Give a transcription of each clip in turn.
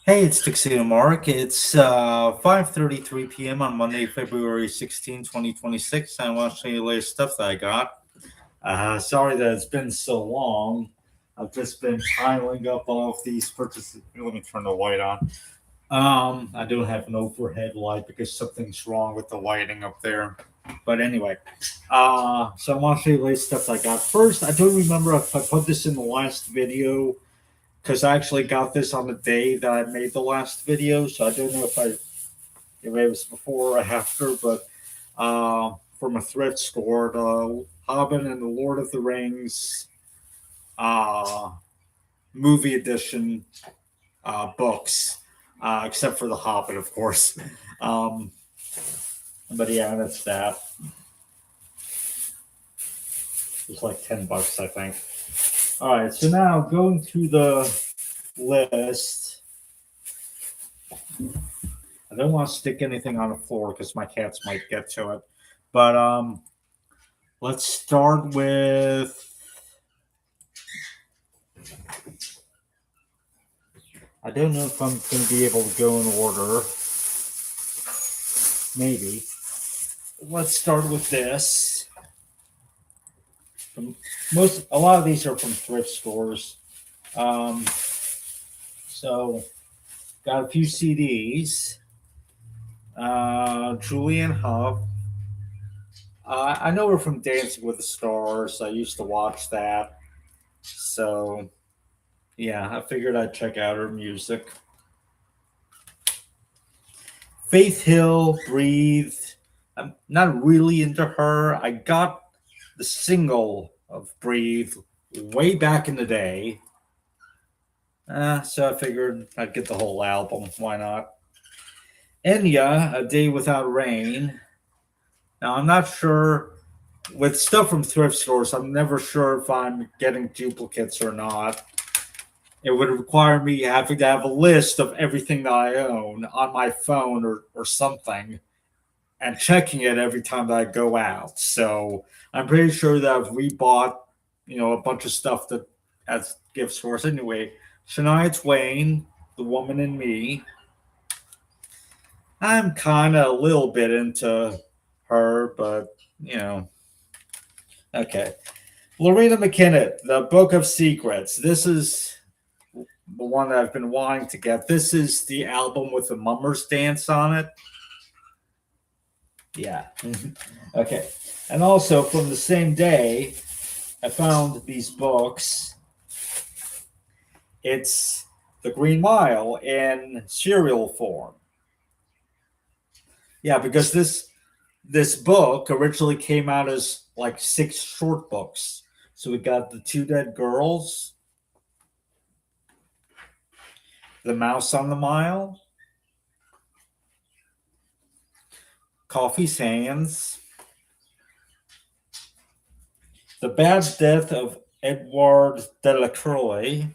Hey, it's Dixie and Mark. It's 5:33 p.m. on Monday, February 16, 2026. I want to show you the latest stuff that I got. Sorry that it's been so long. I've just been piling up all of these purchases. Let me turn the light on. I don't have an overhead light because something's wrong with the lighting up there. But anyway, so I want to show you the latest stuff I got. First, I don't remember if I put this in the last video because I actually got this on the day that I made the last video, so I don't know if it was before or after, but from a thrift store, the Hobbit and the Lord of the Rings uh, movie edition books, except for the Hobbit, of course. Um, but yeah, that's that. It's like $10, I think. All right, so now going through the list. I don't want to stick anything on the floor because my cats might get to it. But let's start with. I don't know if I'm going to be able to go in order. Maybe. Let's start with this. A lot of these are from thrift stores. Um, so got a few CDs. Julian Huff. I know her from Dancing with the Stars. I used to watch that. So yeah, I figured I'd check out her music. Faith Hill, Breathe. I'm not really into her. I got the single of Breathe way back in the day. So I figured I'd get the whole album. Why not? Enya, A Day Without Rain. Now, I'm not sure. With stuff from thrift stores, I'm never sure if I'm getting duplicates or not. It would require me having to have a list of everything that I own on my phone or something and checking it every time that I go out. So I'm pretty sure that I've rebought, a bunch of stuff that as gifts for us. Anyway, Shania Twain, The Woman in Me. I'm kind of a little bit into her, but okay. Lorena McKinnon, The Book of Secrets. This is the one that I've been wanting to get. This is the album with the Mummers dance on it. Yeah. Okay. And also from the same day, I found these books. It's The Green Mile in serial form. Yeah, because this book originally came out as like six short books. So we got The Two Dead Girls, The Mouse on the Mile, Coffee Sands, The Bad Death of Edward Delacroix,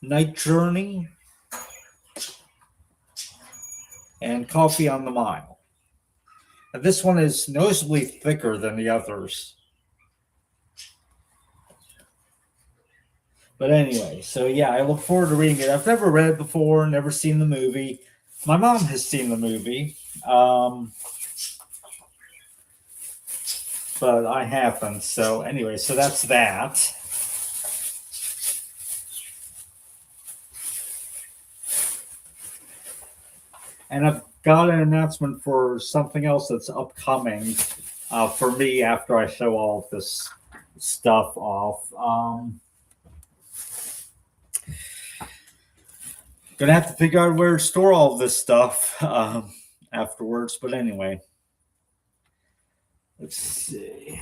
Night Journey, and Coffee on the Mile. And this one is noticeably thicker than the others. But anyway, so yeah, I look forward to reading it. I've never read it before, never seen the movie. My mom has seen the movie, but I haven't. So anyway, so that's that. And I've got an announcement for something else that's upcoming for me after I show all of this stuff off. Gonna have to figure out where to store all of this stuff afterwards. But anyway, let's see.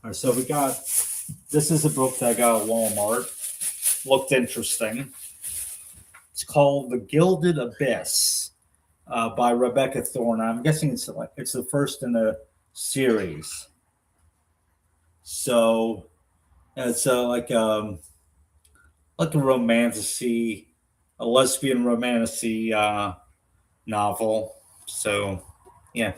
All right, so we got this is a book that I got at Walmart. Looked interesting. It's called The Gilded Abyss by Rebecca Thorne. I'm guessing it's the first in a series. So it's like a romantasy, a lesbian romantasy novel. So yeah.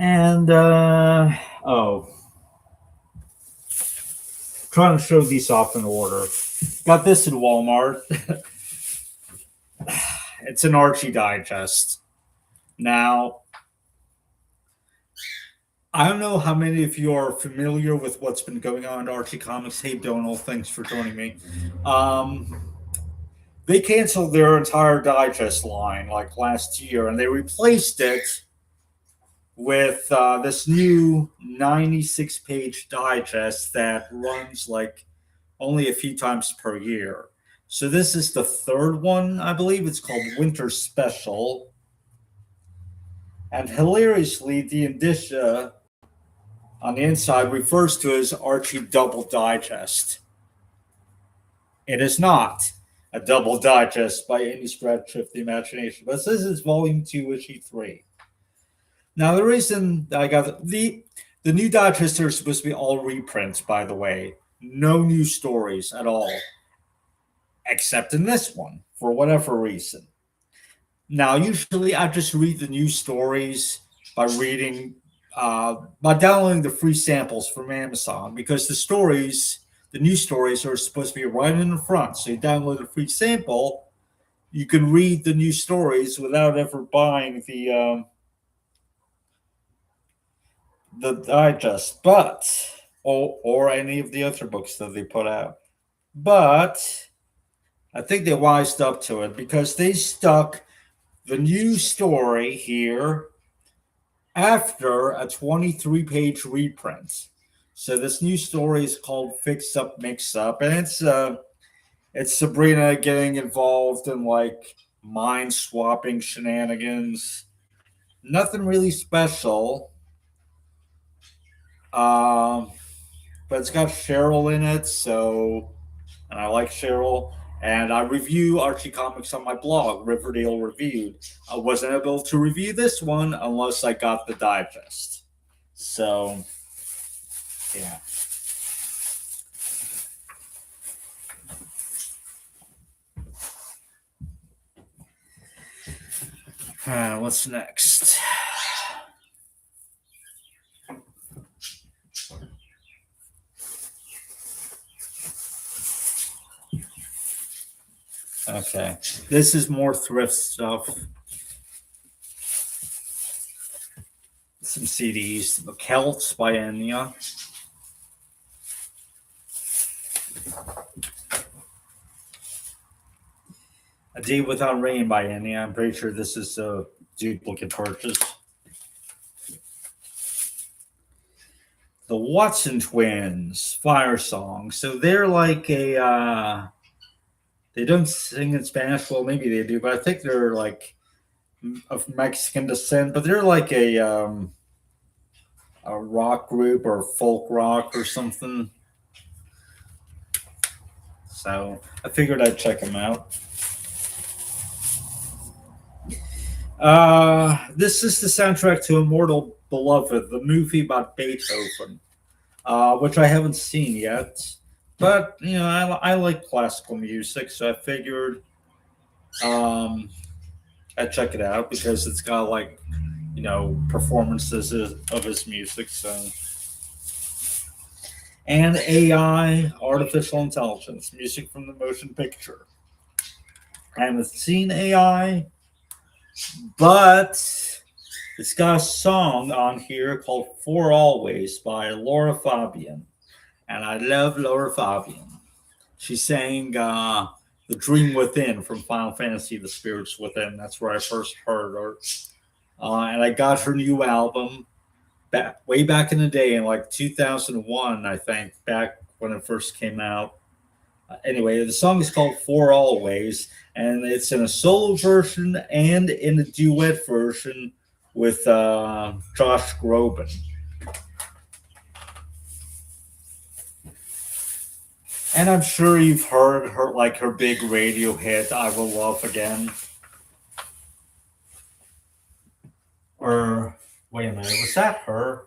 And trying to show these off in order. Got this in Walmart. It's an Archie Digest. Now, I don't know how many of you are familiar with what's been going on in Archie Comics. Hey, Donald, thanks for joining me. They canceled their entire digest line like last year, and they replaced it with this new 96-page digest that runs like only a few times per year. So this is the third one, I believe. It's called Winter Special. And hilariously, the indicia on the inside refers to as Archie Double Digest. It is not a double digest by any stretch of the imagination, but this is Volume 2, Issue 3. Now, the reason I got the new digest are supposed to be all reprints, by the way. No new stories at all, except in this one, for whatever reason. Now, usually I just read the new stories by downloading the free samples from Amazon, because the new stories are supposed to be right in the front. So you download a free sample, you can read the new stories without ever buying the digest, or any of the other books that they put out. But I think they wised up to it, because they stuck the new story here after a 23-page reprint. So this new story is called Fix Up Mix Up, and it's Sabrina getting involved in like mind swapping shenanigans. Nothing really special. But it's got Cheryl in it, and I like Cheryl. And I review Archie Comics on my blog, Riverdale Reviewed. I wasn't able to review this one unless I got the digest. So, yeah. What's next? Okay, this is more thrift stuff. Some CDs. The Celts by Enya. A Day Without Rain by Enya. I'm pretty sure this is a duplicate purchase. The Watson Twins, Fire Song. So they're like they don't sing in Spanish. Well, maybe they do, but I think they're like of Mexican descent. But they're like a rock group or folk rock or something. So I figured I'd check them out. This is the soundtrack to Immortal Beloved, the movie about Beethoven, which I haven't seen yet. But I like classical music, so I figured I'd check it out, because it's got like performances of his music. So, and AI, artificial intelligence, music from the motion picture. I haven't seen AI, but it's got a song on here called "For Always" by Laura Fabian, and I love Laura Fabian. She sang "The Dream Within" from Final Fantasy: The Spirits Within. That's where I first heard her, and I got her new album way back in the day, in like 2001, I think, back when it first came out. Anyway, the song is called "For Always," and it's in a solo version and in a duet version with Josh Groban. And I'm sure you've heard her big radio hit, "I Will Love Again." Or wait a minute, was that her?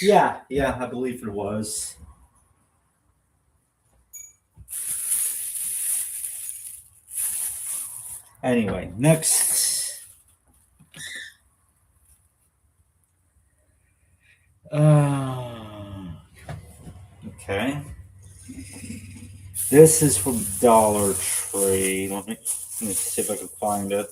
Yeah, I believe it was. Anyway, next. Okay. This is from Dollar Tree. Let me see if I can find it.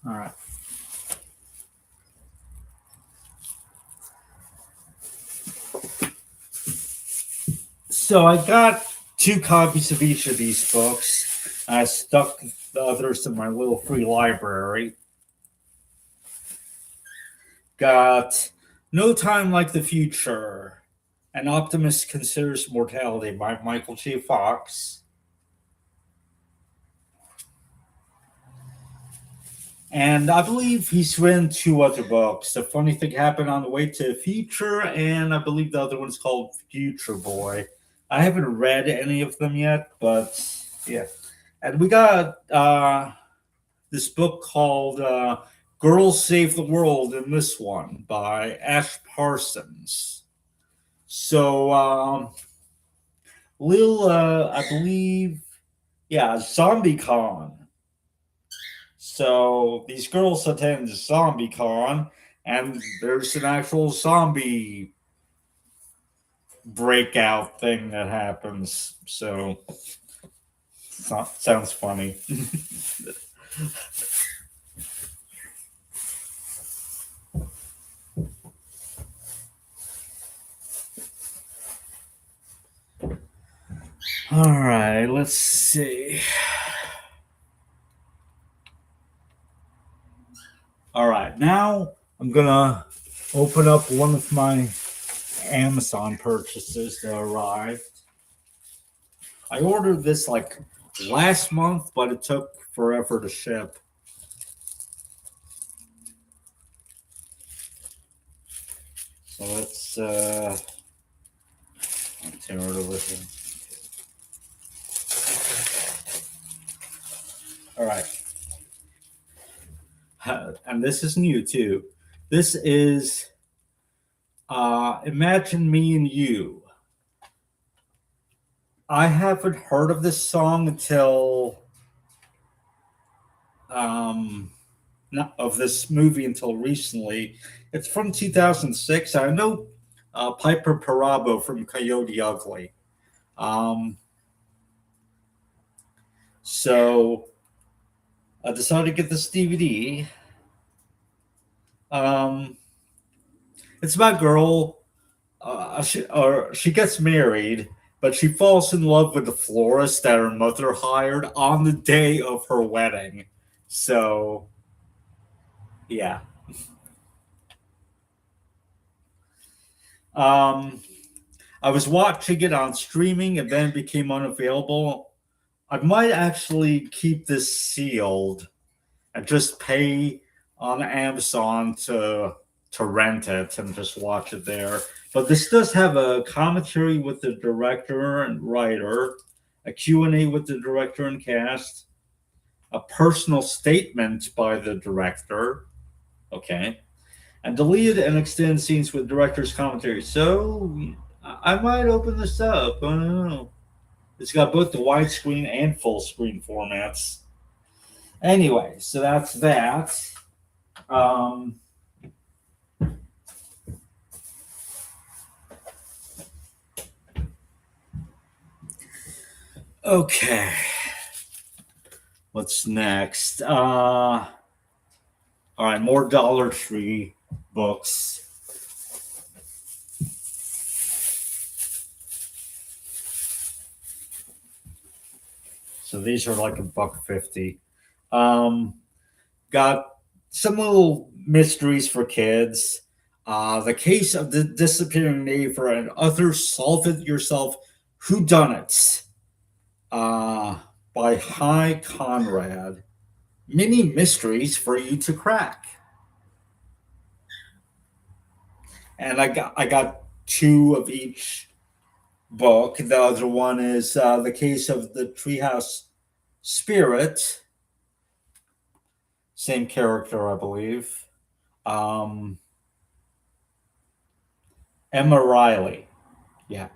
All right. So I got 2 copies of each of these books. I stuck the others in my little free library. Got No Time Like the Future. An Optimist Considers Mortality by Michael J. Fox. And I believe he's written 2 other books. The Funny Thing Happened on the Way to the Future, and I believe the other one's called Future Boy. I haven't read any of them yet, but yeah. And we got this book called Girls Save the World in this one by Ash Parsons. So, I believe, yeah, ZombieCon. So these girls attend ZombieCon, and there's an actual zombie breakout thing that happens. So sounds funny. All right, let's see. All right, now I'm gonna open up one of my Amazon purchases that arrived. I ordered this like last month, but it took forever to ship. So let's tear it over here. All right. And this is new too. This is Imagine Me and You. I haven't heard of this song until not of this movie until recently. It's from 2006. I know Piper Perabo from Coyote Ugly. Um, so I decided to get this DVD. Um, it's about a girl. She gets married, but she falls in love with the florist that her mother hired on the day of her wedding. So, yeah. Um, I was watching it on streaming and then it became unavailable. I might actually keep this sealed and just pay on Amazon to rent it and just watch it there. But this does have a commentary with the director and writer, a Q&A with the director and cast, a personal statement by the director, okay, and deleted and extended scenes with director's commentary. So I might open this up. I don't know. It's got both the widescreen and full screen formats. Anyway, so that's that. Um, okay. What's next? All right, more Dollar Tree books. So these are like $1.50. Got some little mysteries for kids. The Case of the Disappearing Neighbor and Other Solve It Yourself Whodunits by High Conrad. Mini mysteries for you to crack. And I got 2 of each book. The other one is The Case of the Treehouse Spirit. Same character, I believe. Um, Emma Riley. Yeah.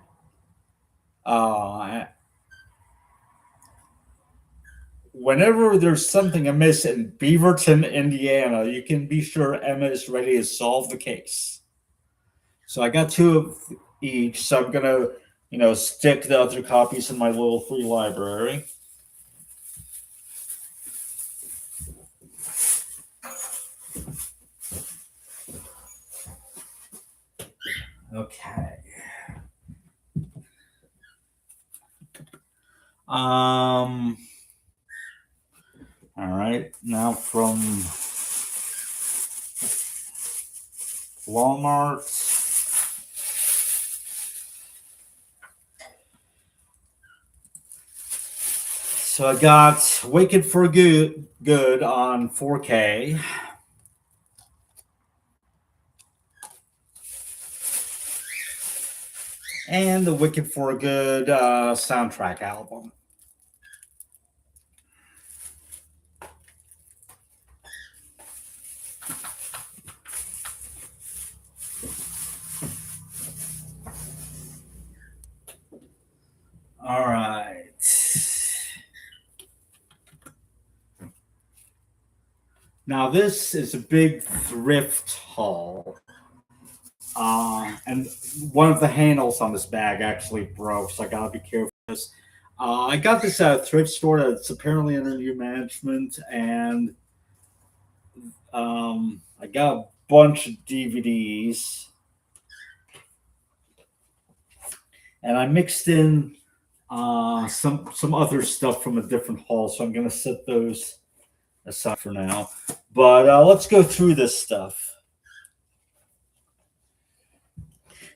Uh, Whenever there's something amiss in Beaverton, Indiana, you can be sure Emma is ready to solve the case. So I got two of each. So I'm gonna, stick the other copies in my little free library. Okay. All right. Now from Walmart. So I got Wicked for Good on 4K. And the Wicked for Good soundtrack album. All right. Now this is a big thrift haul. And one of the handles on this bag actually broke, so I gotta be careful with this. I got this at a thrift store that's apparently under new management, and I got a bunch of DVDs, and I mixed in some other stuff from a different haul, so I'm gonna set those aside for now. But let's go through this stuff.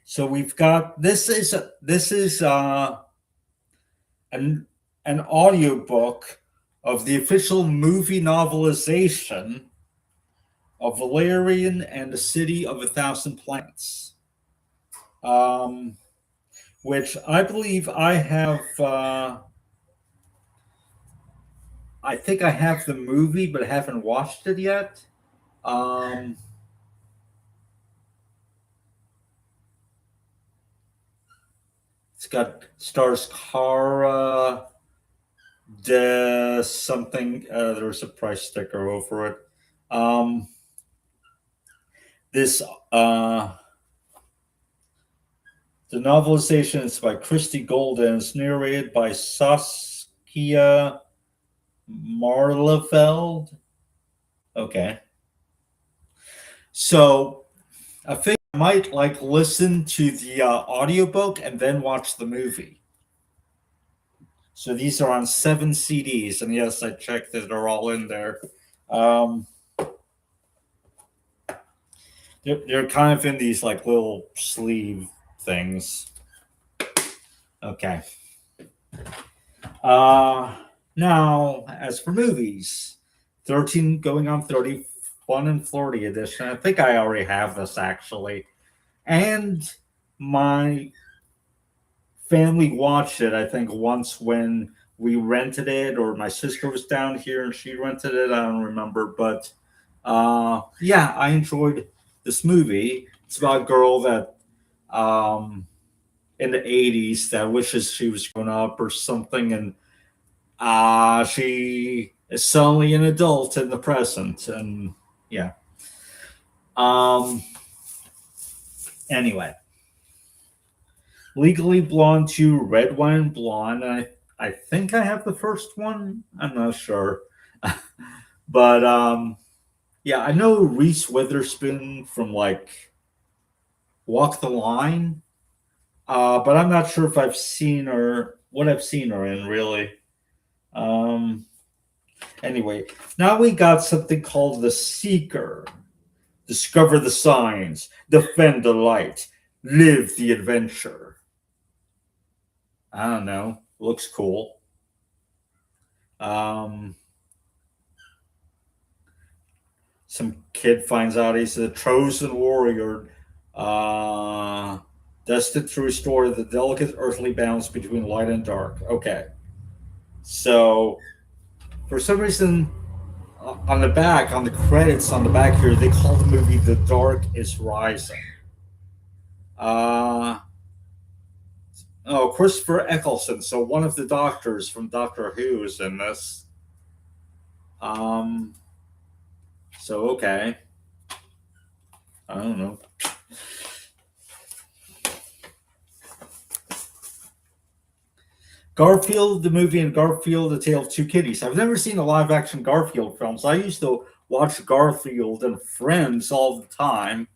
So we've got this is an audiobook of the official movie novelization of Valerian and the City of a Thousand Planets, which I believe I have. I think I have the movie, but I haven't watched it yet. It's got stars Cara de something. There's a price sticker over it. This the novelization is by Christy Golden. It's narrated by Saskia Marlefeld. Okay. So I think I might listen to the audiobook and then watch the movie. So these are on 7 CDs, and yes, I checked that they're all in there. They're kind of in these little sleeve things. Okay. Now, as for movies, 13 going on 30, Fun and Flirty edition. I think I already have this actually. And my family watched it, I think, once when we rented it, or my sister was down here and she rented it. I don't remember. But yeah, I enjoyed this movie. It's about a girl that in the 80s that wishes she was grown up or something, and she is suddenly an adult in the present, and yeah. Anyway, Legally Blonde 2, Red Wine Blonde. I think I have the first one. I'm not sure. But yeah, I know Reese Witherspoon from Walk the Line. But I'm not sure if I've seen her, what I've seen her in, really. Anyway, now we got something called The Seeker. Discover the signs, defend the light, live the adventure. I don't know. Looks cool. Some kid finds out he's a chosen warrior, destined to restore the delicate earthly balance between light and dark. Okay. So, for some reason, on the back, on the credits on the back here, they call the movie "The Dark Is Rising." Uh, oh, Christopher Eccleston, so one of the doctors from Doctor Who is in this. Um, so okay, I don't know. Garfield, the movie, and Garfield, The Tale of Two Kitties. I've never seen the live action Garfield films. I used to watch Garfield and Friends all the time.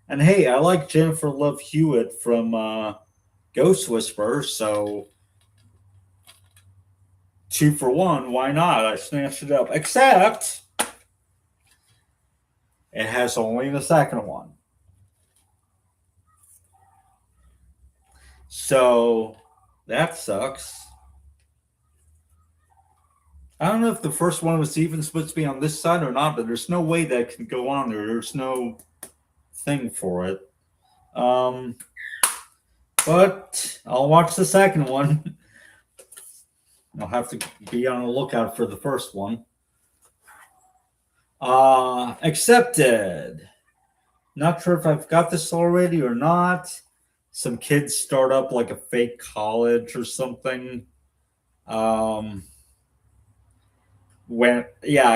And hey, I like Jennifer Love Hewitt from Ghost Whisperer, so 2 for 1, why not? I snatched it up. Except it has only the second one. So that sucks. I don't know if the first one was even supposed to be on this side or not, but there's no way that can go on there. There's no thing for it. But I'll watch the second one. I'll have to be on the lookout for the first one. Accepted. Not sure if I've got this already or not. Some kids start up like a fake college or something. A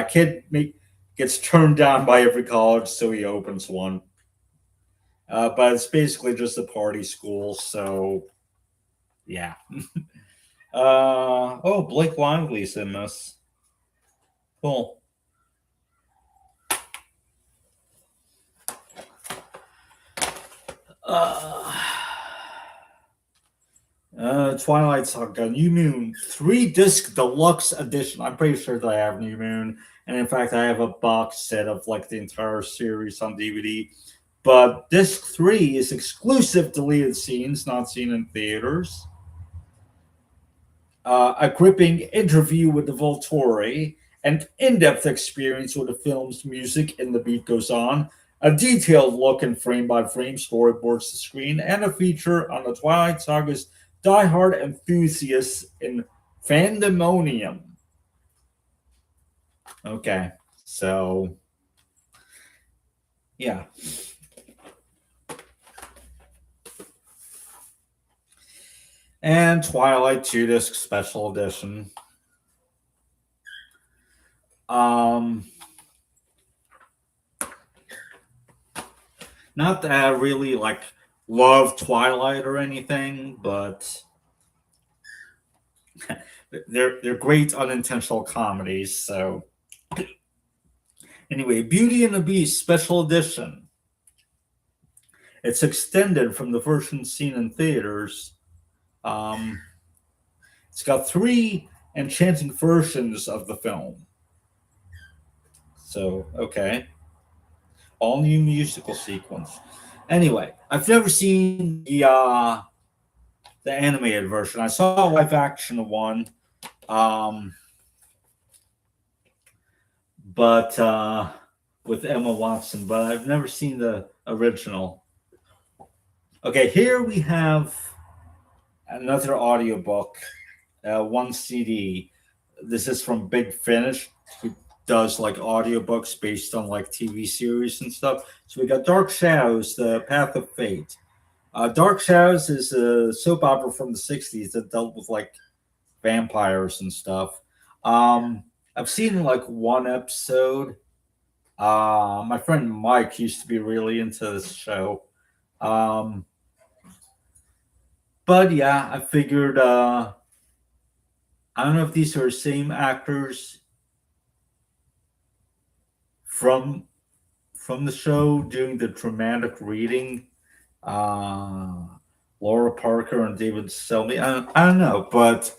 kid gets turned down by every college, so he opens one. But it's basically just a party school, so yeah. Blake Lively's in this. Cool. Twilight Saga New Moon 3-disc deluxe edition. I'm pretty sure that I have New Moon, and in fact, I have a box set of like the entire series on DVD. But disc 3 is exclusive deleted scenes not seen in theaters. A gripping interview with the Volturi, an in-depth experience with the film's music and the beat goes on, a detailed look and frame-by-frame storyboards the screen, and a feature on the Twilight Saga's diehard enthusiasts in Fandemonium. Okay, so yeah. And Twilight 2-disc special edition. Not that I really like love Twilight or anything, but they're great unintentional comedies. So anyway, Beauty and the Beast special edition. It's extended from the version seen in theaters. It's got 3 enchanting versions of the film. So okay. All new musical sequence. Anyway, I've never seen the animated version. I saw a live action one, but with Emma Watson, but I've never seen the original. Okay, here we have another audiobook, 1 CD. This is from Big Finish, who does like audiobooks based on like TV series and stuff. So we got Dark Shadows, The Path of Fate. Dark Shadows is a soap opera from the 60s that dealt with like vampires and stuff. I've seen like 1 episode. My friend Mike used to be really into this show. But yeah, I figured I don't know if these are the same actors from the show doing the dramatic reading. Laura Parker and David Selby. I don't know, but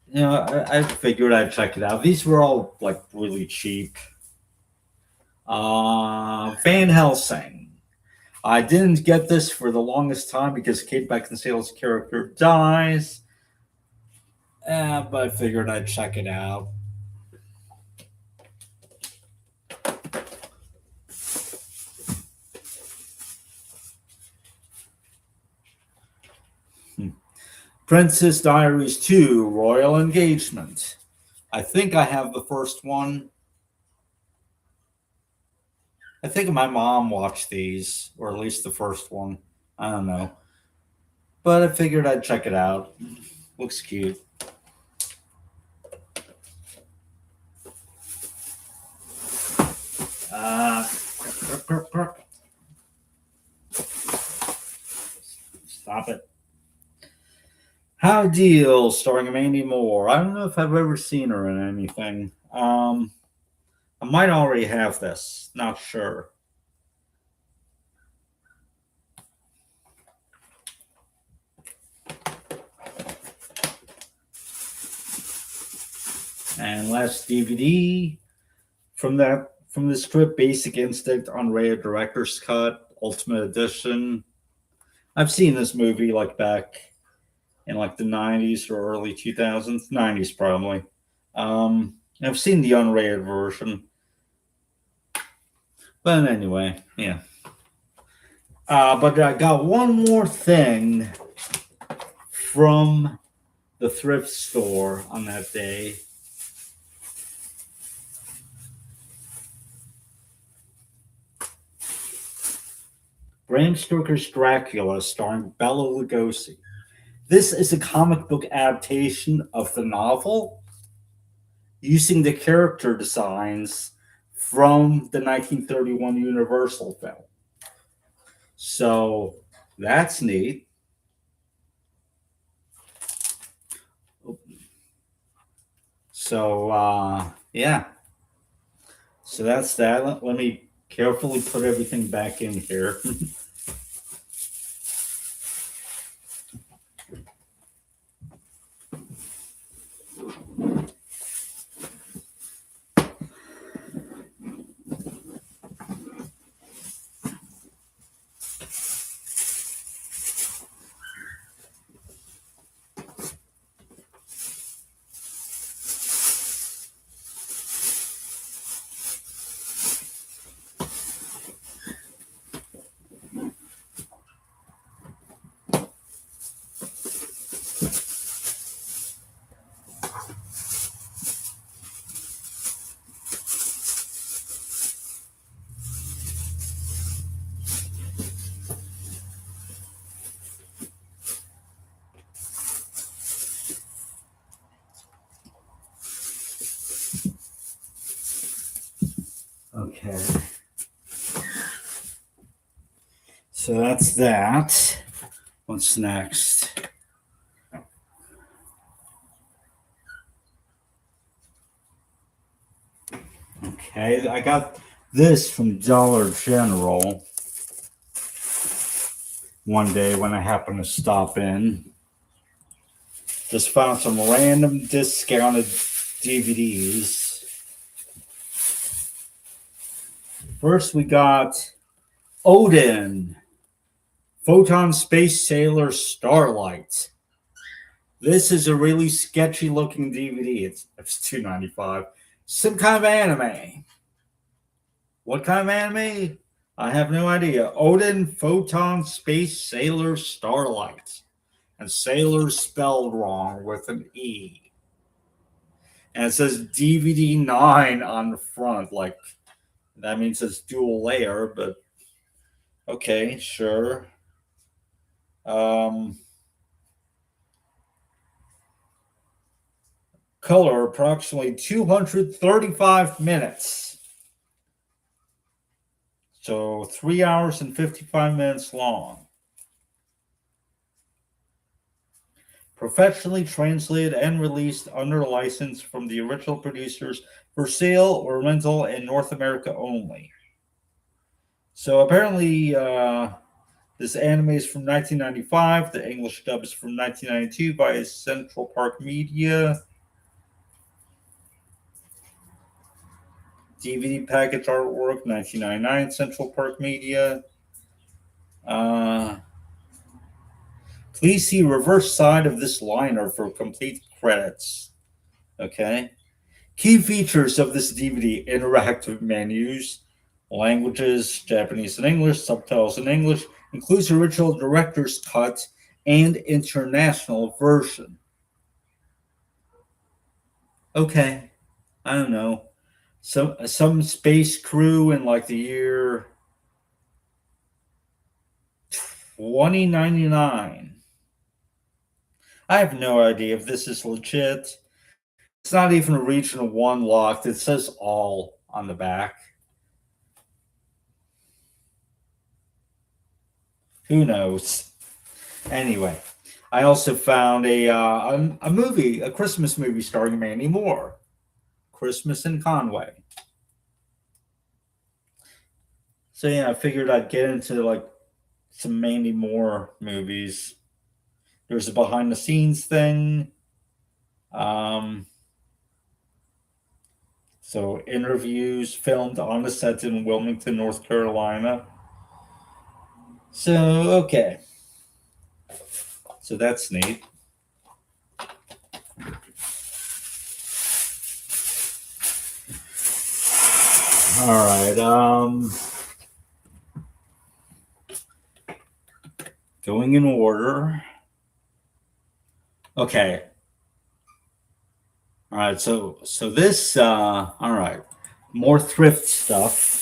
you know, I figured I'd check it out. These were all like really cheap. Van Helsing. I didn't get this for the longest time because Kate Beckinsale's character dies. But I figured I'd check it out. Princess Diaries 2 Royal Engagement. I think I have the first one. I think my mom watched these, or at least the first one. I don't know. But I figured I'd check it out. Looks cute. Uh, Stop it. How Deal, starring Mandy Moore. I don't know if I've ever seen her in anything. I might already have this. Not sure. And last DVD from the strip, Basic Instinct Unrated Director's Cut, Ultimate Edition. I've seen this movie like back in like the 90s or early 2000s, 90s probably. I've seen the unrated version. But anyway, yeah. But I got one more thing from the thrift store on that day. Bram Stoker's Dracula, starring Bela Lugosi. This is a comic book adaptation of the novel using the character designs from the 1931 Universal film. So that's neat. So, yeah. So that's that. Let me carefully put everything back in here. Okay. So that's that. What's next? Okay, I got this from Dollar General one day when I happened to stop in. Just found some random discounted DVDs. First, we got Odin, Photon Space Sailor Starlight. This is a really sketchy looking DVD. It's $2.95. Some kind of anime. What kind of anime? I have no idea. Odin, Photon Space Sailor Starlight. And sailor spelled wrong with an E. And it says DVD 9 on the front. Like, that means it's dual layer, but okay, sure. Color approximately 235 minutes. So 3 hours and 55 minutes long. Professionally translated and released under license from the original producers for sale or rental in North America only. So apparently, this anime is from 1995. The English dub is from 1992 by Central Park Media. DVD package artwork, 1999, Central Park Media. Please see reverse side of this liner for complete credits. Okay. Key features of this DVD: interactive menus, languages, Japanese and English, subtitles in English, includes original director's cut and international version. Okay. I don't know. some space crew in like the year 2099. I have no idea if this is legit. It's not even region one locked. It says all on the back. Who knows? Anyway, I also found a movie, a Christmas movie starring Mandy Moore, Christmas in Conway. So yeah, I figured I'd get into like some Mandy Moore movies. There's a behind the scenes thing. Um, so interviews filmed on the set in Wilmington, North Carolina. So okay, so that's neat. All right. Going in order. Okay. All right. So this. All right. More thrift stuff.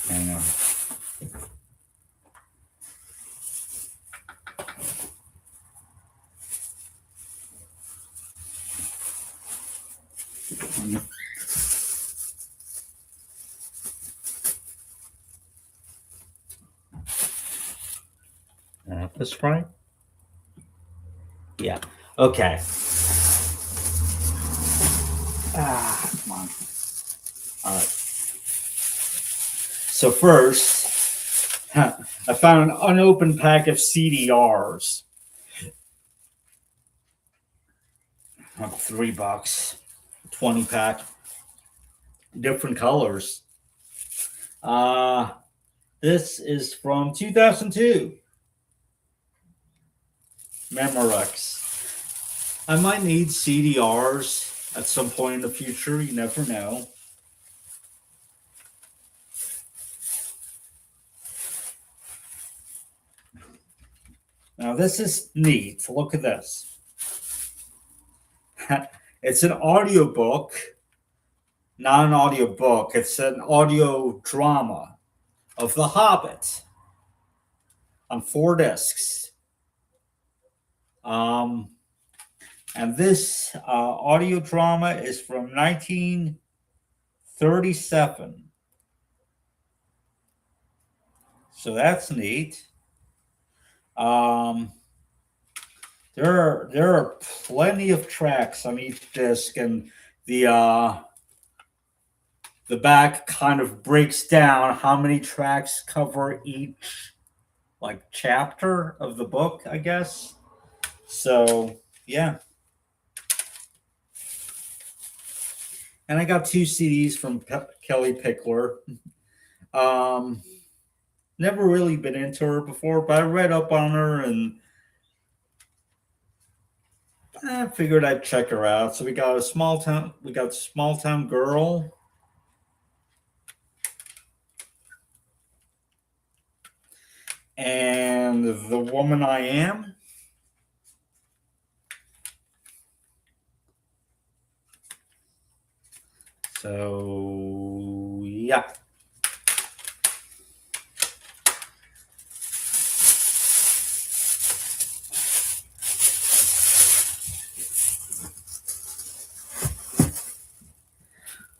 Hang on. This right? Yeah. Okay. Come on. All right. So first, I found an unopened pack of CDRs. $3, 20 pack, different colors. This is from 2002. Memorex. I might need CDRs at some point in the future. You never know. Now, this is neat. Look at this. It's an audiobook, not an audiobook. It's an audio drama of The Hobbit on 4 discs. And this audio drama is from 1937. So that's neat. There are plenty of tracks on each disc, and the back kind of breaks down how many tracks cover each like chapter of the book, I guess. So yeah. And I got 2 CDs from Kelly Pickler. Never really been into her before, but I read up on her and I figured I'd check her out. So we got Small Town Girl. And The Woman I Am. So yeah.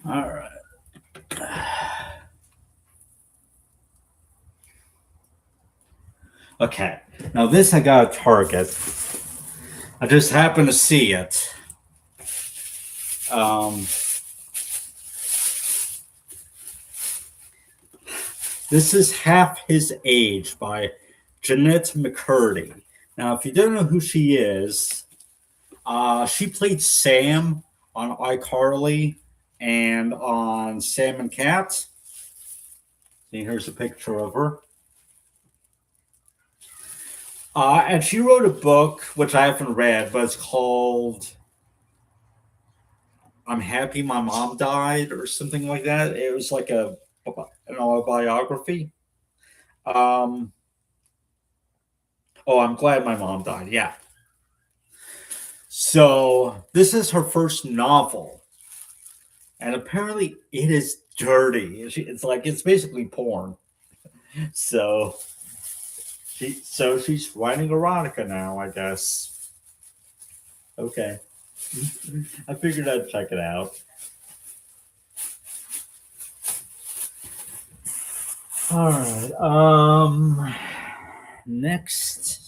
All right. Okay. Now this I got at Target. I just happened to see it. This is Half His Age by Jeanette McCurdy. Now, if you don't know who she is, she played Sam on iCarly and on Sam and Cat. See, here's a picture of her. And she wrote a book, which I haven't read, but it's called I'm Happy My Mom Died or something like that. It was like an autobiography. Oh, I'm glad my mom died. Yeah. So this is her first novel, and apparently it is dirty. It's like it's basically porn. So she's writing erotica now, I guess. Okay, I figured I'd check it out. All right. Next.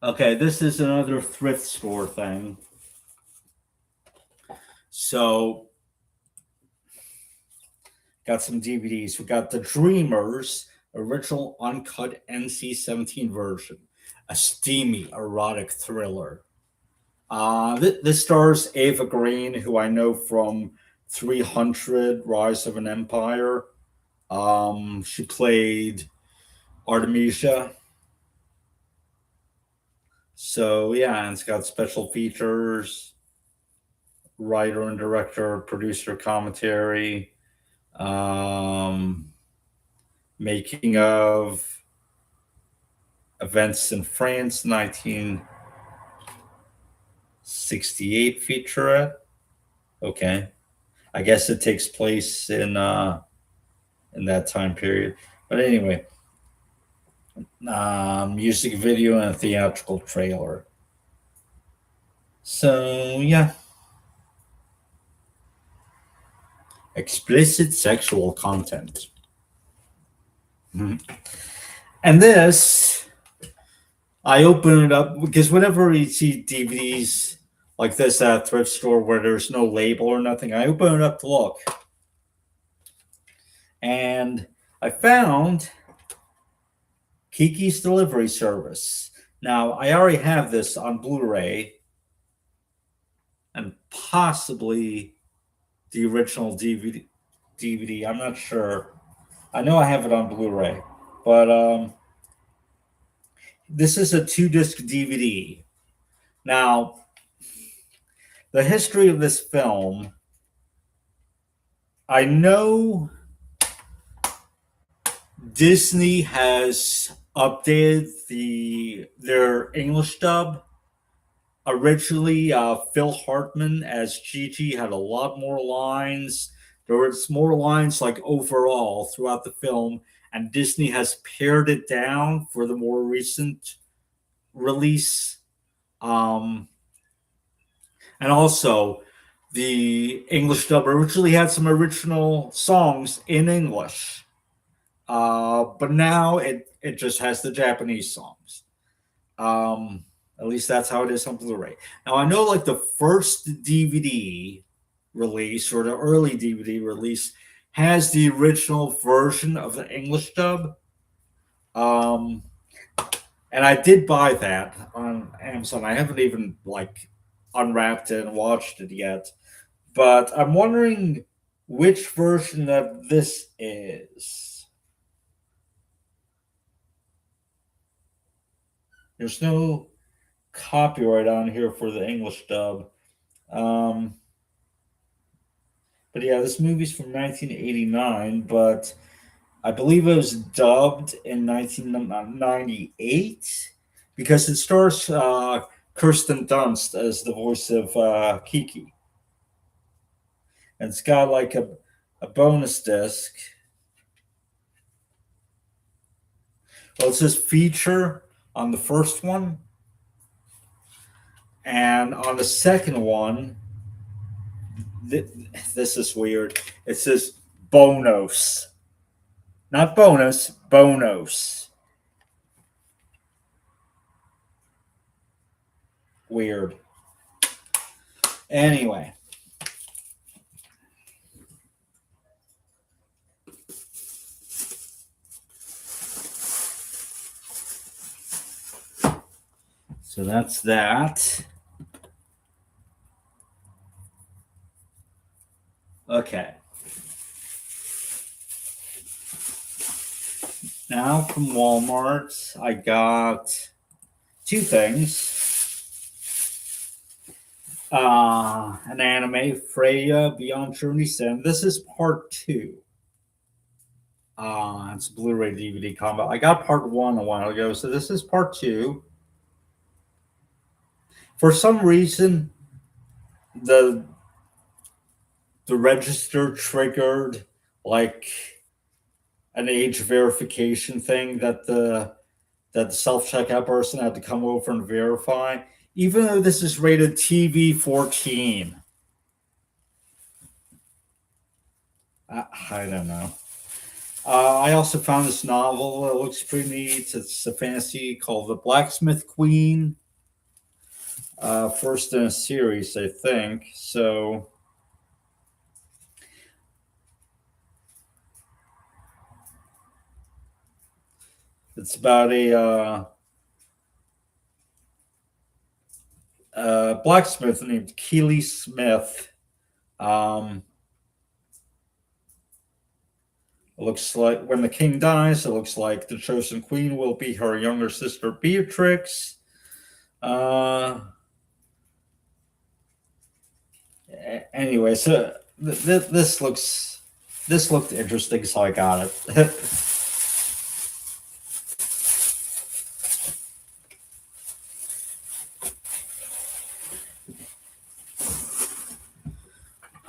Okay, this is another thrift store thing. So, got some DVDs. We got The Dreamers original uncut NC-17 version, a steamy erotic thriller. This stars Ava Green, who I know from 300: Rise of an Empire. She played Artemisia. So yeah, and it's got special features, writer and director, producer commentary, um, making of events in France, 1968 featurette. Okay, I guess it takes place in that time period. But anyway, music video and a theatrical trailer. So yeah, explicit sexual content. Mhm. And this, I open it up because whenever you see DVDs like this at a thrift store where there's no label or nothing, I open it up to look. And I found Kiki's Delivery Service. Now, I already have this on Blu ray and possibly the original DVD. I'm not sure. I know I have it on Blu ray, but this is a 2 disc DVD. Now, the history of this film, I know Disney has updated their English dub. Originally, Phil Hartman as Gigi had a lot more lines. There was more lines like overall throughout the film, and Disney has pared it down for the more recent release. Um, and also, the English dub originally had some original songs in English, but now it just has the Japanese songs. Um, at least that's how it is on Blu-ray. Now I know like the first DVD release or the early DVD release has the original version of the English dub. Um, and I did buy that on Amazon. I haven't even like unwrapped it and watched it yet. But I'm wondering which version of this is. There's no copyright on here for the English dub. Um, but yeah, this movie's from 1989, but I believe it was dubbed in 1998 because it stars Kirsten Dunst as the voice of Kiki. And it's got like a bonus disc. Well, it says feature on the first one, and on the second one, this is weird. It says bonus, not bonus, bonus. Weird. Anyway, so that's that. Okay. Now from Walmart, I got 2 things. An anime, Freya Beyond Journey Sin. This is part 2. It's a Blu-ray DVD combo. I got part one a while ago, so this is part two. For some reason, the the register triggered like an age verification thing that the self checkout person had to come over and verify, even though this is rated TV 14. I don't know. I also found this novel that looks pretty neat. It's a fantasy called The Blacksmith Queen. First in a series, I think. So it's about a blacksmith named Keely Smith. Um, it looks like when the king dies, it looks like the chosen queen will be her younger sister Beatrix. Uh, Anyway, so this looked interesting, so I got it.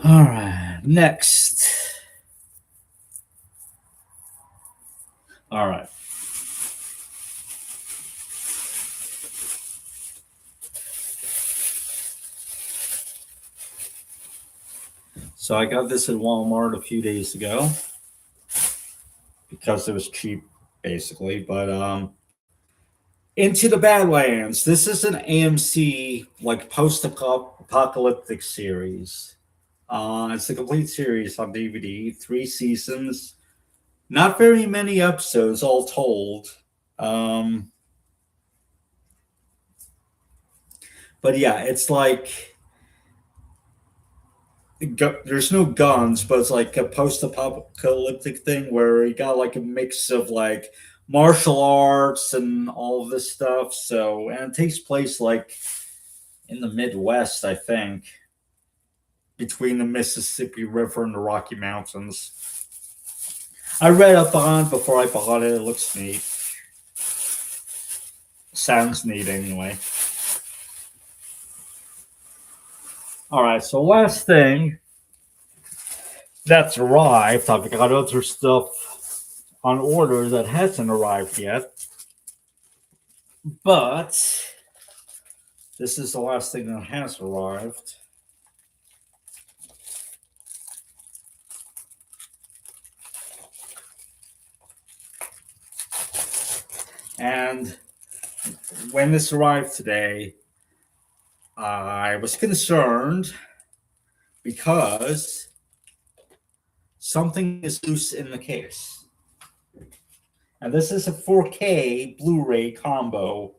All right, next. All right. So I got this at Walmart a few days ago because it was cheap, basically. But Into the Badlands. This is an AMC like post-apocalyptic series. It's a complete series on DVD, 3 seasons, not very many episodes all told. Um, but yeah, it's like there's no guns, but it's like a post-apocalyptic thing where you got like a mix of like martial arts and all of this stuff. So, and it takes place like in the Midwest, I think, between the Mississippi River and the Rocky Mountains. I read up on it before I bought it. It looks neat. Sounds neat anyway. All right, so last thing that's arrived, I've got other stuff on order that hasn't arrived yet, but this is the last thing that has arrived. And when this arrived today, I was concerned because something is loose in the case. And this is a 4K Blu ray combo.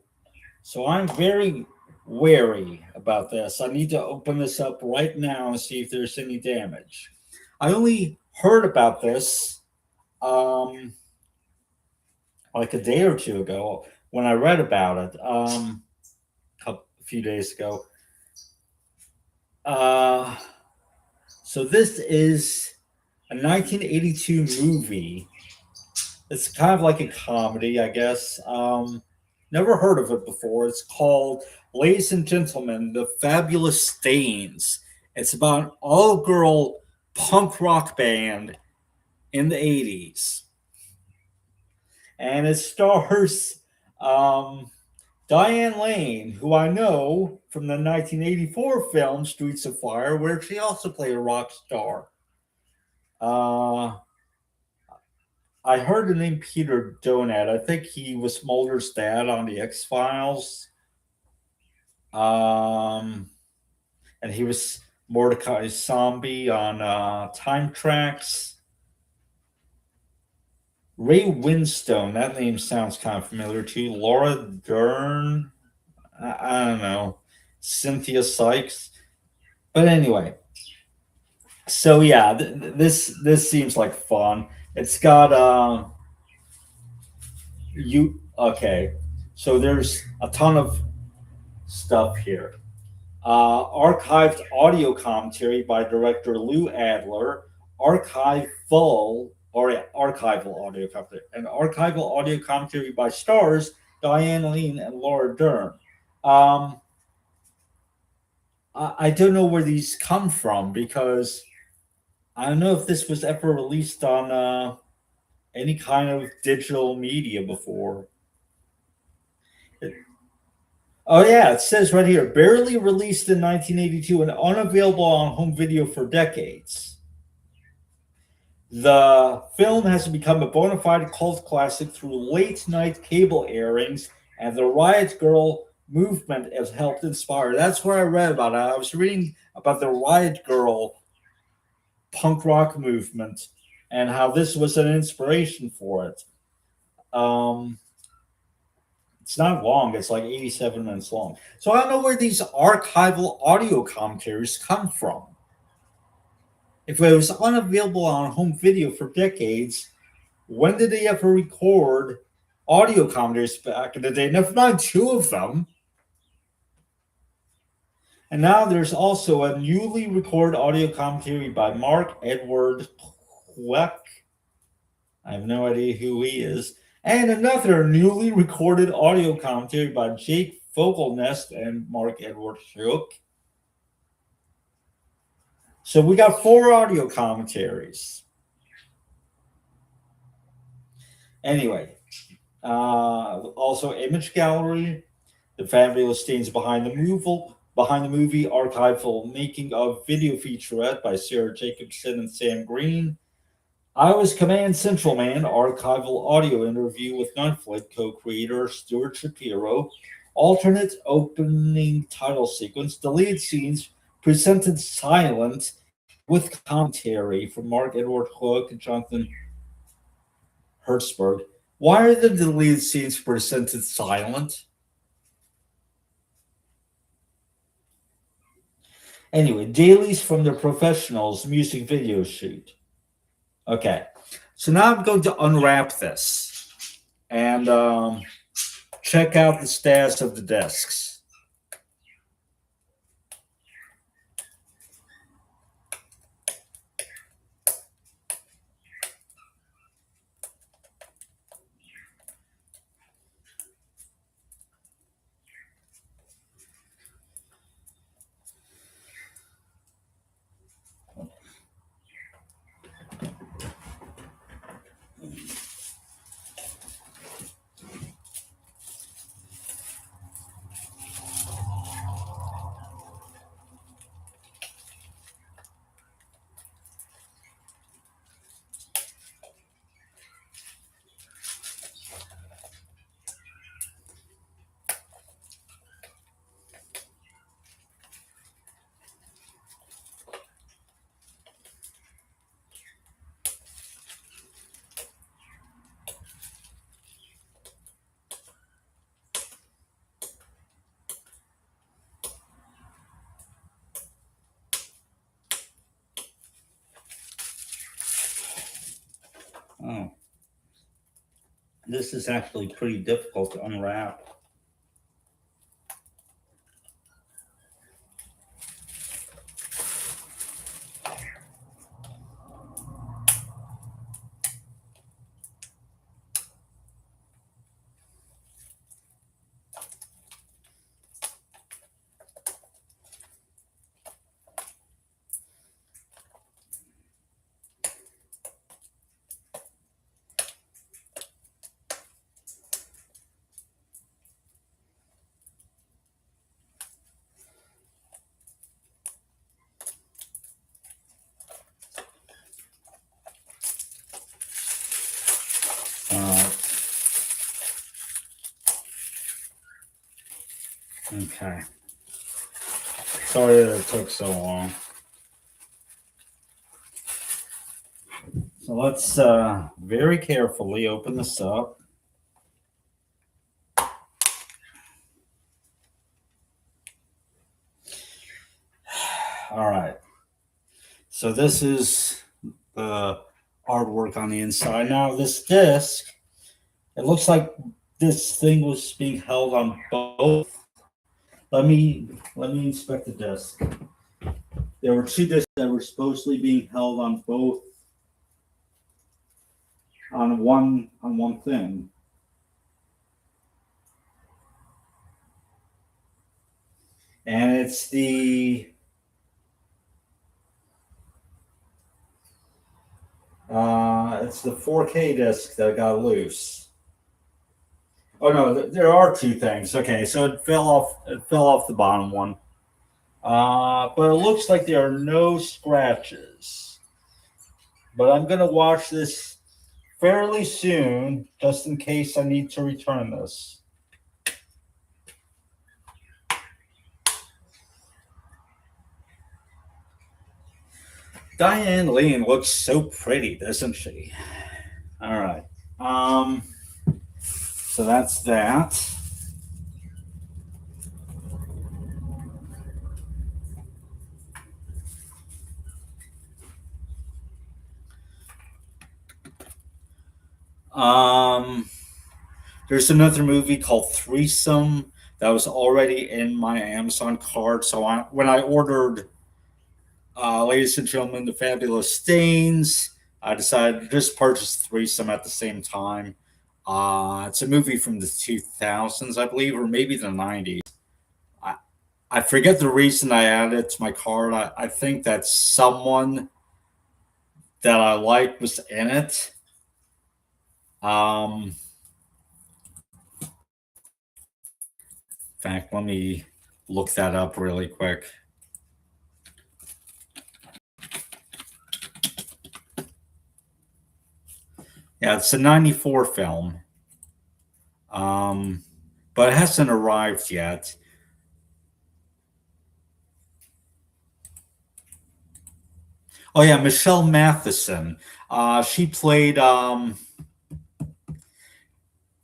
So I'm very wary about this. I need to open this up right now and see if there's any damage. I only heard about this like a day or two ago when I read about it a few days ago. So this is a 1982 movie. It's kind of like a comedy, I guess. Never heard of it before. It's called, Ladies and Gentlemen, The Fabulous Stains. It's about an all-girl punk rock band in the 80s. And it stars Diane Lane, who I know from the 1984 film Streets of Fire, where she also played a rock star. I heard the name Peter Donat. I think he was Mulder's dad on the X-Files. And he was Mordecai Zombie on Time Tracks. Ray Winstone, that name sounds kind of familiar too. Laura Dern, I don't know. Cynthia Sykes. But anyway, so yeah, this seems like fun. It's got okay. So there's a ton of stuff here. Archived audio commentary by director Lou Adler. Archive full or archival audio commentary. An archival audio commentary by stars Diane Lean and Laura Dern. Um, I don't know where these come from because I don't know if this was ever released on any kind of digital media before. Oh yeah, it says right here, barely released in 1982 and unavailable on home video for decades. The film has become a bona fide cult classic through late night cable airings, and the Riot Girl movement has helped inspire. That's where I read about it. I was reading about the Riot Girl punk rock movement and how this was an inspiration for it. Um, it's not long, it's like 87 minutes long. So I don't know where these archival audio commentaries come from. If it was unavailable on home video for decades, when did they ever record audio commentaries back in the day? Never mind two of them. And now there's also a newly recorded audio commentary by Mark Edward Queck. I have no idea who he is. And another newly recorded audio commentary by Jake Fogelnest and Mark Edward Hook. So we got 4 audio commentaries. Anyway, also Image Gallery, the fabulous scenes behind the movie, archival making of video featurette by Sarah Jacobson and Sam Green. I Was Command Central Man, archival audio interview with Netflix co-creator Stuart Shapiro. Alternate opening title sequence, deleted scenes presented silent with commentary from Mark Edward Hook and Jonathan Hertzberg. Why are the deleted scenes presented silent? Anyway, dailies from the professionals music video shoot. Okay, so now I'm going to unwrap this and check out the status of the discs. Oh, this is actually pretty difficult to unwrap. Okay. Sorry that it took so long. So let's very carefully open this up. All right. So this is the artwork on the inside. Now this disc, it looks like this thing was being held on both. Let me inspect the disc. There were 2 discs that were supposedly being held on both on one thing. And it's the 4K disc that got loose. Oh no, there are two things. Okay, so it fell off the bottom one. But it looks like there are no scratches. But I'm gonna watch this fairly soon, just in case I need to return this. Diane Lane looks so pretty, doesn't she? All right. So that's that. Um, there's another movie called Threesome that was already in my Amazon cart. So when I ordered, ladies and gentlemen, the Fabulous Stains, I decided to just purchase Threesome at the same time. It's a movie from the 2000s, I believe, or maybe the 90s. I, I forget the reason I added it to my card. I think that someone that I like was in it. In fact, let me look that up really quick. Yeah, it's a 94 film. But it hasn't arrived yet. Oh yeah, Michelle Matheson. She played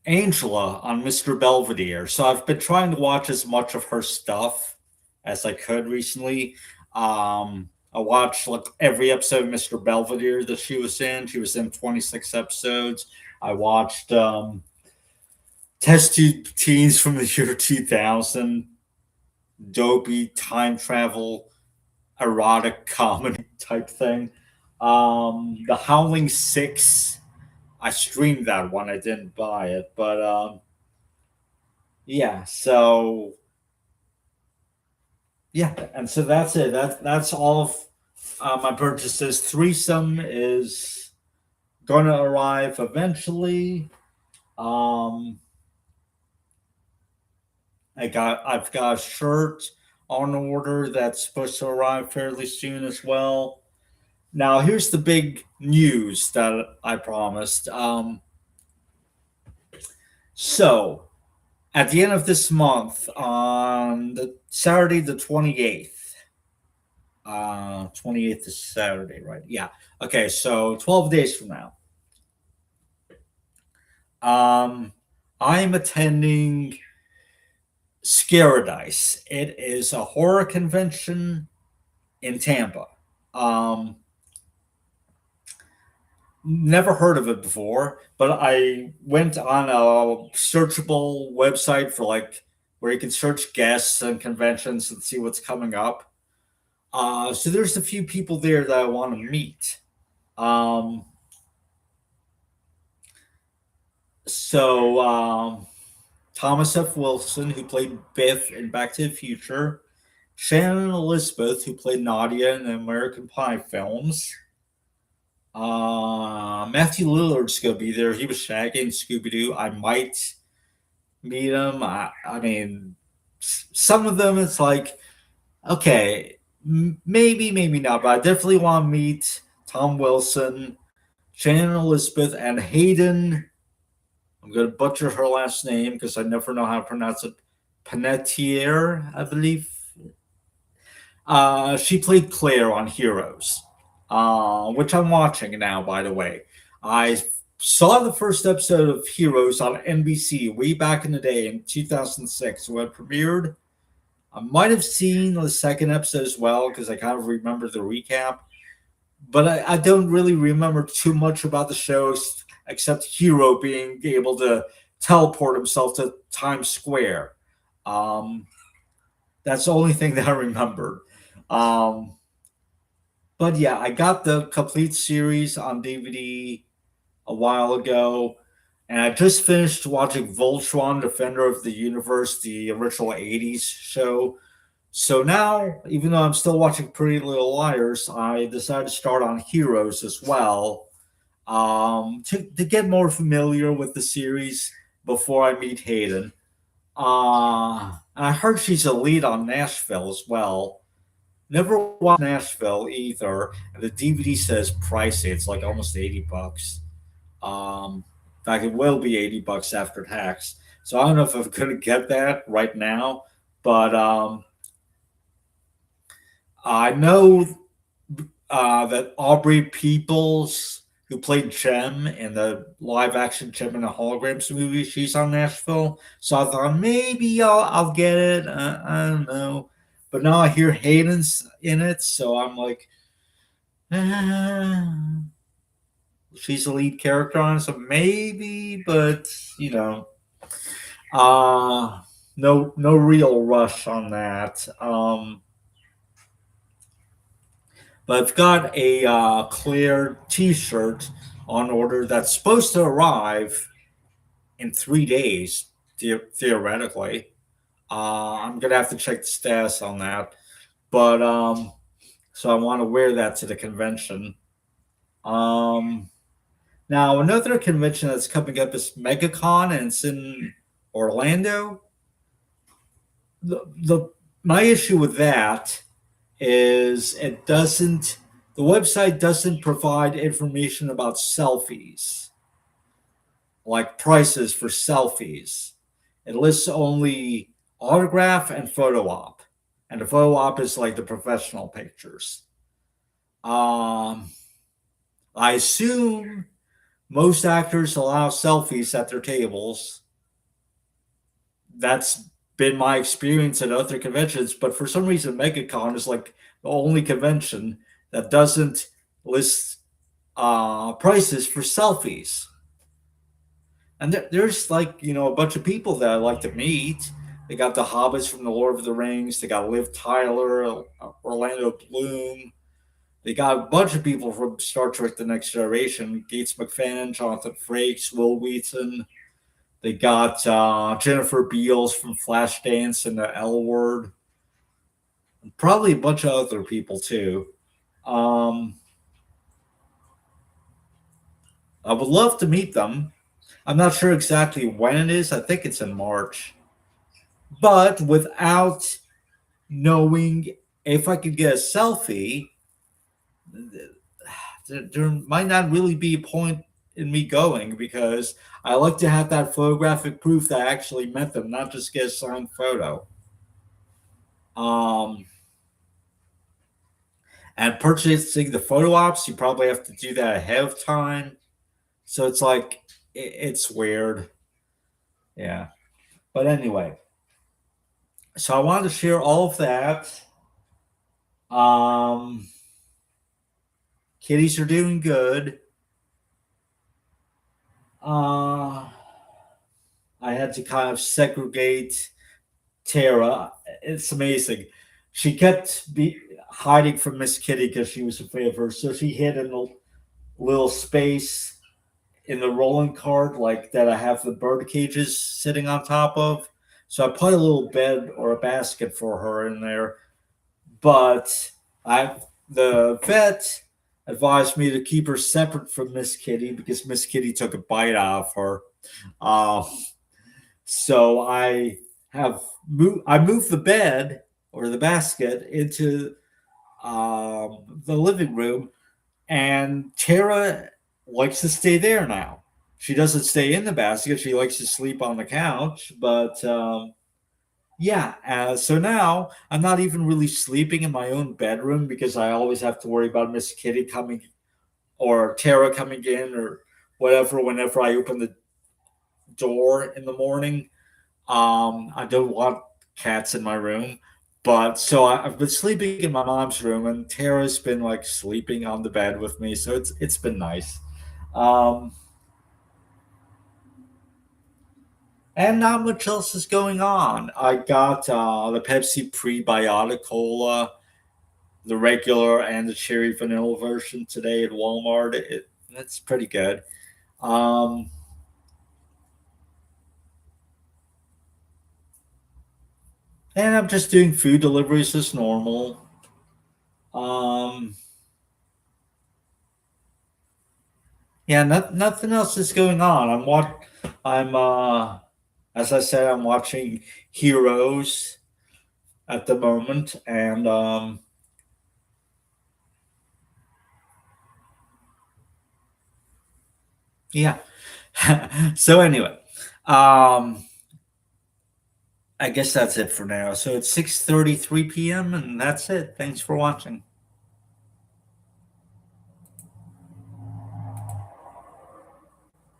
Angela on Mr. Belvedere. So I've been trying to watch as much of her stuff as I could recently. I watched like every episode of Mr. Belvedere that she was in. She was in 26 episodes. I watched Test Tube Teens from the year 2000, dopey time travel erotic comedy type thing. The Howling Six. I streamed that one. I didn't buy it, but yeah. So yeah, and so that's it. That's all of my purchases. Threesome is gonna arrive eventually. Um, I've got a shirt on order that's supposed to arrive fairly soon as well. Now, here's the big news that I promised. So, at the end of this month, on the Saturday, the 28th, 28th is Saturday, right? Yeah. Okay, so 12 days from now, um, I'm attending Scaradise. It is a horror convention in Tampa. Um, Never heard of it before, but I went on a searchable website for like where you can search guests and conventions and see what's coming up. So there's a few people there that I want to meet. Um, so Thomas F. Wilson, who played Biff in Back to the Future, Shannon Elizabeth, who played Nadia in the American Pie films. Matthew Lillard's gonna be there. He was Shaggy in Scooby Doo. I might meet him. I mean, some of them it's like, okay, maybe, maybe not, but I definitely want to meet Tom Wilson, Shannon Elizabeth, and Hayden. I'm gonna butcher her last name because I never know how to pronounce it. Panettiere, I believe. She played Claire on Heroes, which I'm watching now, by the way. I saw the first episode of Heroes on NBC way back in the day in 2006 when it premiered. I might have seen the second episode as well because I kind of remember the recap, but I don't really remember too much about the shows except Hero being able to teleport himself to Times Square. Um, that's the only thing that I remember. Um, but yeah, I got the complete series on DVD. a while ago. And I just finished watching Voltron, Defender of the Universe, the original 80s show. So now, even though I'm still watching Pretty Little Liars, I decided to start on Heroes as well, to get more familiar with the series before I meet Hayden. And I heard she's a lead on Nashville as well. Never watched Nashville either. And the DVD says pricey. It's like almost $80. In fact, it will be $80 after tax. So I don't know if I'm going to get that right now, but I know that Aubrey Peoples, who played Jem in the live action Jem and the Holograms movie, she's on Nashville. So I thought maybe I'll get it. I don't know. But now I hear Hayden's in it, so I'm like, "Ah, she's the lead character on it, so maybe, but you know, uh, no real rush on that. But I've got a clear T-shirt on order that's supposed to arrive in 3 days, theoretically. I'm gonna have to check the status on that, but so I want to wear that to the convention. Um, Now another convention that's coming up is MegaCon, and it's in Orlando. The My issue with that is the website doesn't provide information about selfies, like prices for selfies. It lists only autograph and photo op, and the photo op is like the professional pictures. um I assume most actors allow selfies at their tables. That's been my experience at other conventions, but for some reason MegaCon is like the only convention that doesn't list prices for selfies. And there's like, a bunch of people that I like to meet. They got the hobbits from the Lord of the Rings. They got Liv Tyler, Orlando Bloom. They got a bunch of people from Star Trek: The Next Generation: Gates McFadden, Jonathan Frakes, Will Wheaton. They got Jennifer Beals from Flashdance and the L Word. Probably a bunch of other people too. Um, I would love to meet them. I'm not sure exactly when it is. I think it's in March. But without knowing if I could get a selfie, there might not really be a point in me going, because I like to have that photographic proof that I actually met them, not just get a signed photo. Um, and purchasing the photo ops, you probably have to do that ahead of time. So it's like, it's weird. Yeah. But anyway, so I wanted to share all of that. Um, Kitties are doing good. Uh, I had to kind of segregate Tara. It's amazing. She kept hiding from Miss Kitty because she was afraid of her. So she hid in a little space in the rolling cart, like that I have the bird cages sitting on top of. So I put a little bed or a basket for her in there. But the vet advised me to keep her separate from Miss Kitty because Miss Kitty took a bite out of her. Uh, so I moved the bed or the basket into the living room, and Tara likes to stay there now. She doesn't stay in the basket. She likes to sleep on the couch, but yeah. So now I'm not even really sleeping in my own bedroom because I always have to worry about Miss Kitty coming or Tara coming in or whatever whenever I open the door in the morning. I don't want cats in my room. But so I've been sleeping in my mom's room, and Tara's been like sleeping on the bed with me. So it's been nice. Um, and not much else is going on. I got the Pepsi prebiotic cola, the regular and the cherry vanilla version today at Walmart. That's pretty good. Um, and I'm just doing food deliveries as normal. Um, yeah, nothing else is going on. I'm as I said, I'm watching Heroes at the moment, and yeah. So anyway, um, I guess that's it for now. So it's 6:33 p.m. and that's it. Thanks for watching.